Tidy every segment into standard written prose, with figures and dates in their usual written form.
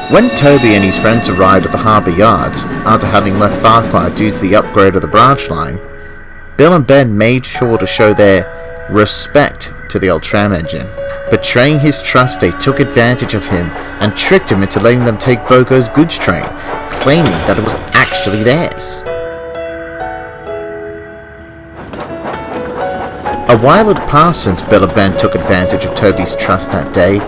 When Toby and his friends arrived at the harbour yards, after having left Farquhar due to the upgrade of the branch line, Bill and Ben made sure to show their respect to the old tram engine. Betraying his trust, they took advantage of him and tricked him into letting them take Bogo's goods train, claiming that it was actually theirs. A while had passed since Bill and Ben took advantage of Toby's trust that day.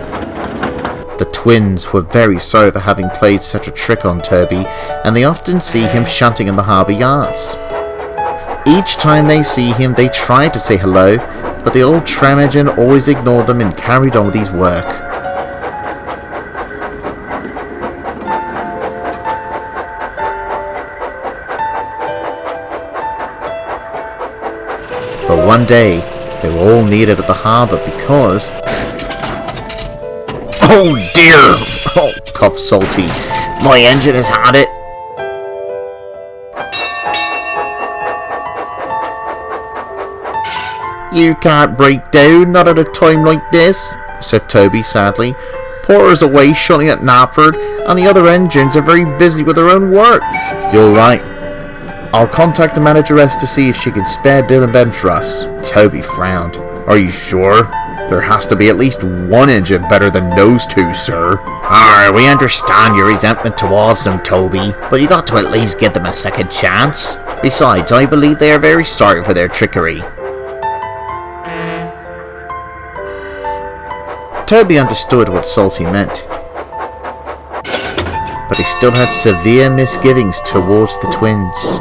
The twins were very sorry for having played such a trick on Toby, and they often see him shunting in the harbour yards. Each time they see him, they try to say hello, but the old tram engine always ignored them and carried on with his work. But one day, they were all needed at the harbour because... "Oh dear!" "Oh," coughed Salty. "My engine has had it." "You can't break down, not at a time like this," said Toby sadly. "Porter's away shunting at Knapford, and the other engines are very busy with their own work." "You're right. I'll contact the manageress to see if she can spare Bill and Ben for us." Toby frowned. "Are you sure? There has to be at least one engine better than those two, sir." We understand your resentment towards them, Toby, but you got to at least give them a second chance. Besides, I believe they are very sorry for their trickery." Toby understood what Salty meant, but he still had severe misgivings towards the twins.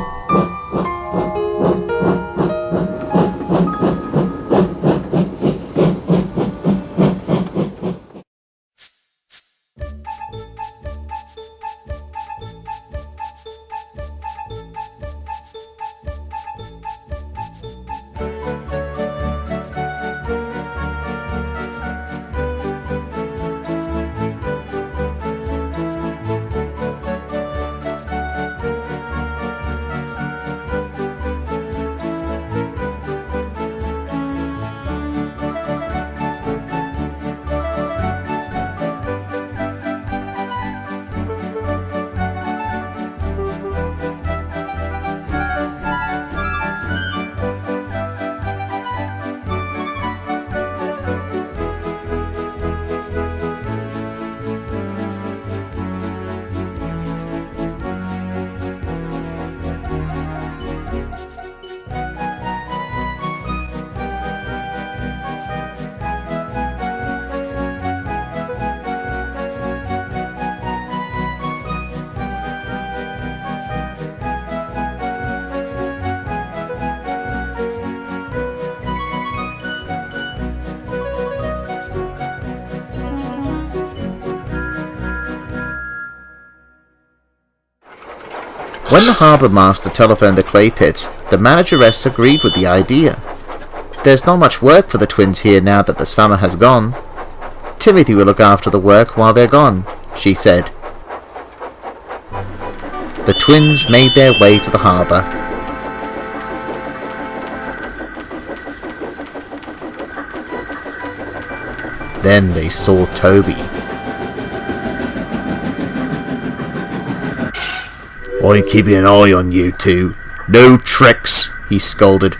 When the harbour master telephoned the clay pits, the manageress agreed with the idea. "There's not much work for the twins here now that the summer has gone. Timothy will look after the work while they're gone," she said. The twins made their way to the harbour. Then they saw Toby. "I'm keeping an eye on you two. No tricks," he scolded.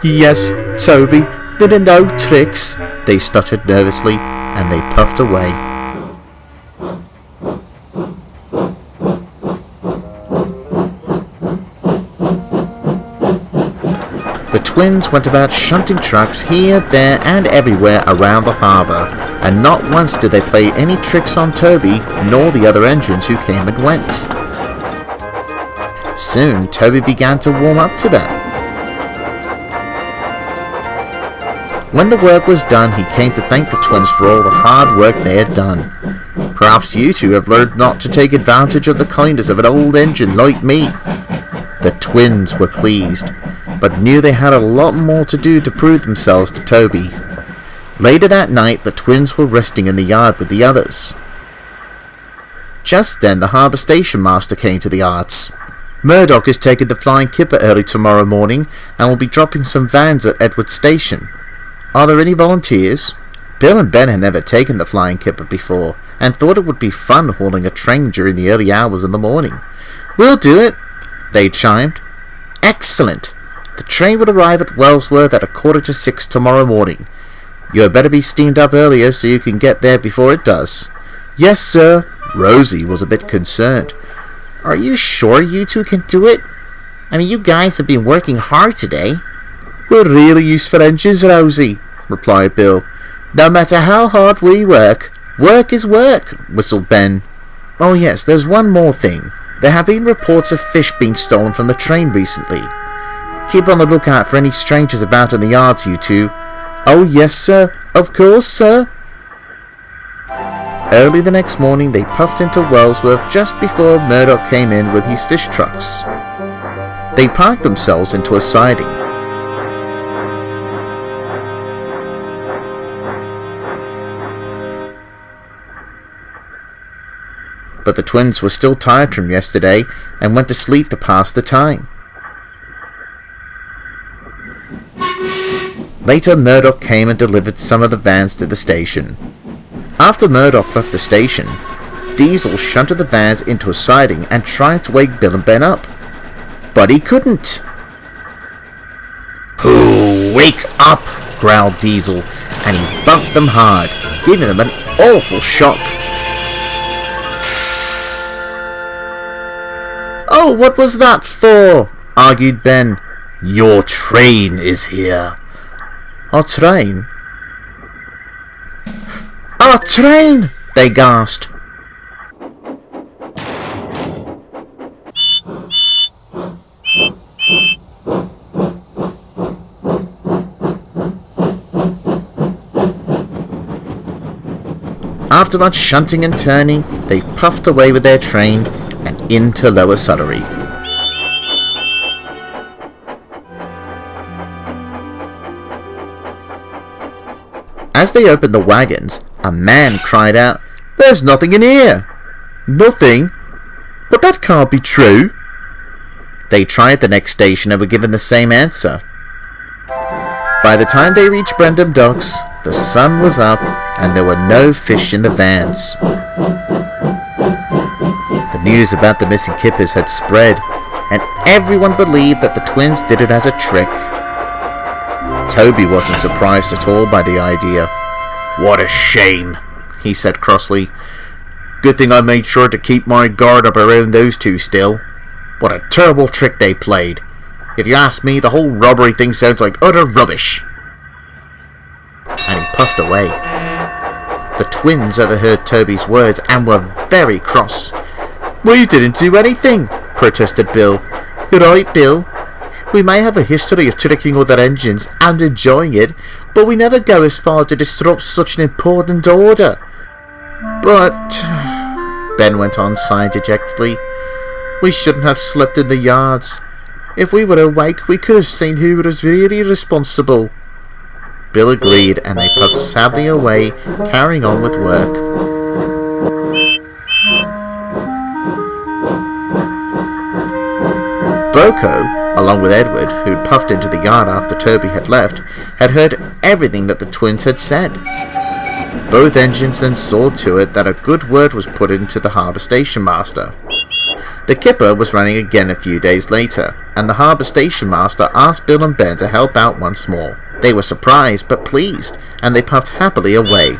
"Yes, Toby, there are no tricks," they stuttered nervously, and they puffed away. The twins went about shunting trucks here, there, and everywhere around the harbour, and not once did they play any tricks on Toby, nor the other engines who came and went. Soon, Toby began to warm up to them. When the work was done, he came to thank the twins for all the hard work they had done. "Perhaps you two have learned not to take advantage of the kindness of an old engine like me." The twins were pleased, but knew they had a lot more to do to prove themselves to Toby. Later that night, the twins were resting in the yard with the others. Just then, the harbour station master came to the yards. "Murdoch is taking the Flying Kipper early tomorrow morning and will be dropping some vans at Edward Station. Are there any volunteers?" Bill and Ben had never taken the Flying Kipper before, and thought it would be fun hauling a train during the early hours in the morning. "We'll do it," they chimed. "Excellent. The train will arrive at Wellsworth at 5:45 tomorrow morning. You had better be steamed up earlier so you can get there before it does." "Yes, sir." Rosie was a bit concerned. "Are you sure you two can do it? I mean, you guys have been working hard today." "We're really useful engines, Rosie," replied Bill. "No matter how hard we work, work is work," whistled Ben. "Oh yes, there's one more thing. There have been reports of fish being stolen from the train recently. Keep on the lookout for any strangers about in the yards, you two." "Oh yes, sir. Of course, sir." Early the next morning they puffed into Wellsworth just before Murdoch came in with his fish trucks. They parked themselves into a siding. But the twins were still tired from yesterday and went to sleep to pass the time. Later, Murdoch came and delivered some of the vans to the station. After Murdoch left the station, Diesel shunted the vans into a siding and tried to wake Bill and Ben up. But he couldn't. "Pooh, wake up!" growled Diesel, and he bumped them hard, giving them an awful shock. "Oh, what was that for?" argued Ben. "Your train is here." "Our train?" "Our train!" they gasped. After much shunting and turning, they puffed away with their train and into Lower Sudbury. As they opened the wagons, a man cried out, "There's nothing in here!" "Nothing? But that can't be true." They tried the next station and were given the same answer. By the time they reached Brendam Docks, the sun was up and there were no fish in the vans. The news about the missing Kippers had spread, and everyone believed that the twins did it as a trick. Toby wasn't surprised at all by the idea. "What a shame," he said crossly. "Good thing I made sure to keep my guard up around those two still. What a terrible trick they played. If you ask me, the whole robbery thing sounds like utter rubbish." And he puffed away. The twins overheard Toby's words and were very cross. "We didn't do anything," protested Bill. "You're right, Bill. We may have a history of tricking other engines and enjoying it, but we never go as far to disrupt such an important order." "But," Ben went on, sighing dejectedly, "we shouldn't have slept in the yards. If we were awake, we could have seen who was really responsible." Bill agreed, and they puffed sadly away, carrying on with work. Boko, along with Edward, who'd puffed into the yard after Toby had left, had heard everything that the twins had said. Both engines then saw to it that a good word was put into the harbour station master. The Kipper was running again a few days later, and the harbour station master asked Bill and Ben to help out once more. They were surprised but pleased, and they puffed happily away.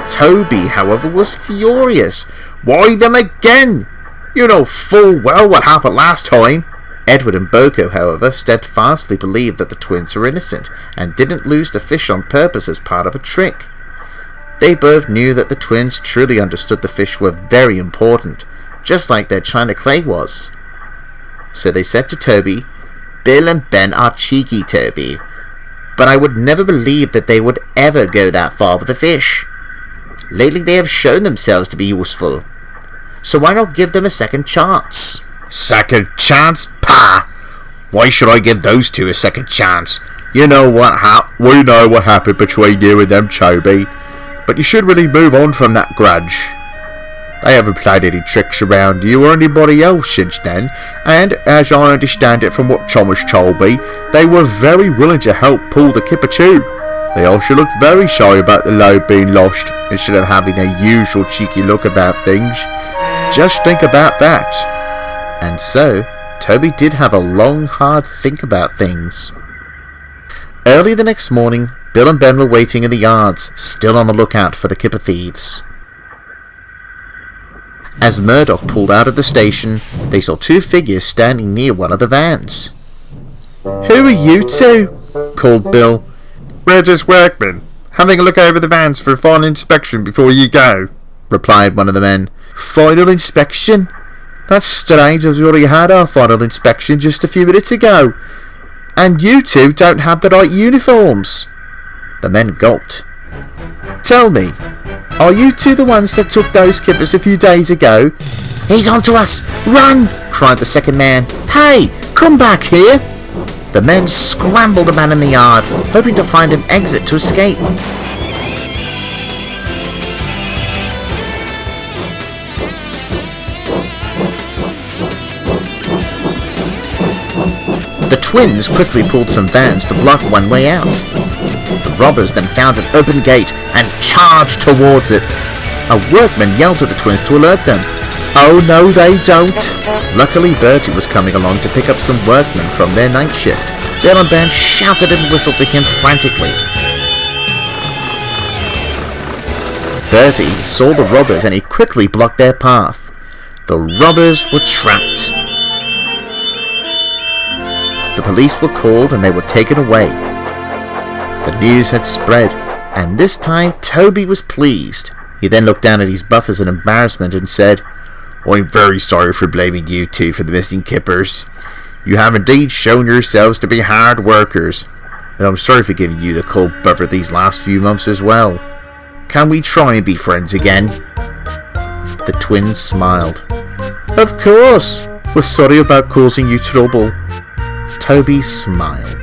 Toby, however, was furious. "Why them again? You know full well what happened last time." Edward and Boko, however, steadfastly believed that the twins were innocent and didn't lose the fish on purpose as part of a trick. They both knew that the twins truly understood the fish were very important, just like their china clay was. So they said to Toby, "Bill and Ben are cheeky, Toby, but I would never believe that they would ever go that far with the fish. Lately they have shown themselves to be useful, so why not give them a second chance?" "Second chance? Pah! Why should I give those two a second chance? We know what happened between you and them, Toby, but you should really move on from that grudge." They haven't played any tricks around you or anybody else since then, and as I understand it from what Thomas told me, they were very willing to help pull the Kipper too. They also looked very sorry about the load being lost, instead of having their usual cheeky look about things. Just think about that. And so, Toby did have a long, hard think about things. Early the next morning, Bill and Ben were waiting in the yards, still on the lookout for the Kipper thieves. As Murdoch pulled out of the station, they saw two figures standing near one of the vans. "Who are you two?" called Bill. "We're just workmen, having a look over the vans for a final inspection before you go," replied one of the men. "Final inspection? That's strange, as we already had our final inspection just a few minutes ago. And you two don't have the right uniforms." The men gulped. "Tell me, are you two the ones that took those Kippers a few days ago?" "He's onto us! Run!" cried the second man. "Hey, come back here!" The men scrambled about in the yard, hoping to find an exit to escape. The twins quickly pulled some vans to block one way out. The robbers then found an open gate and charged towards it. A workman yelled to the twins to alert them. Oh no, they don't. Luckily, Bertie was coming along to pick up some workmen from their night shift. Bill and Ben shouted and whistled to him frantically. Bertie saw the robbers and he quickly blocked their path. The robbers were trapped. The police were called and they were taken away. The news had spread, and this time Toby was pleased. He then looked down at his buffers in embarrassment and said, "I'm very sorry for blaming you two for the missing Kippers. You have indeed shown yourselves to be hard workers, and I'm sorry for giving you the cold buffer these last few months as well. Can we try and be friends again?" The twins smiled. "Of course. We're sorry about causing you trouble." Toby smiled.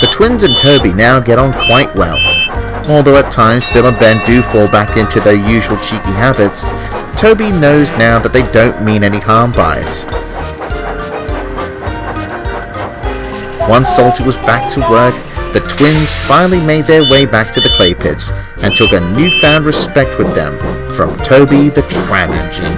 The twins and Toby now get on quite well. Although at times Bill and Ben do fall back into their usual cheeky habits, Toby knows now that they don't mean any harm by it. Once Salty was back to work, the twins finally made their way back to the clay pits and took a newfound respect with them from Toby the Tram Engine.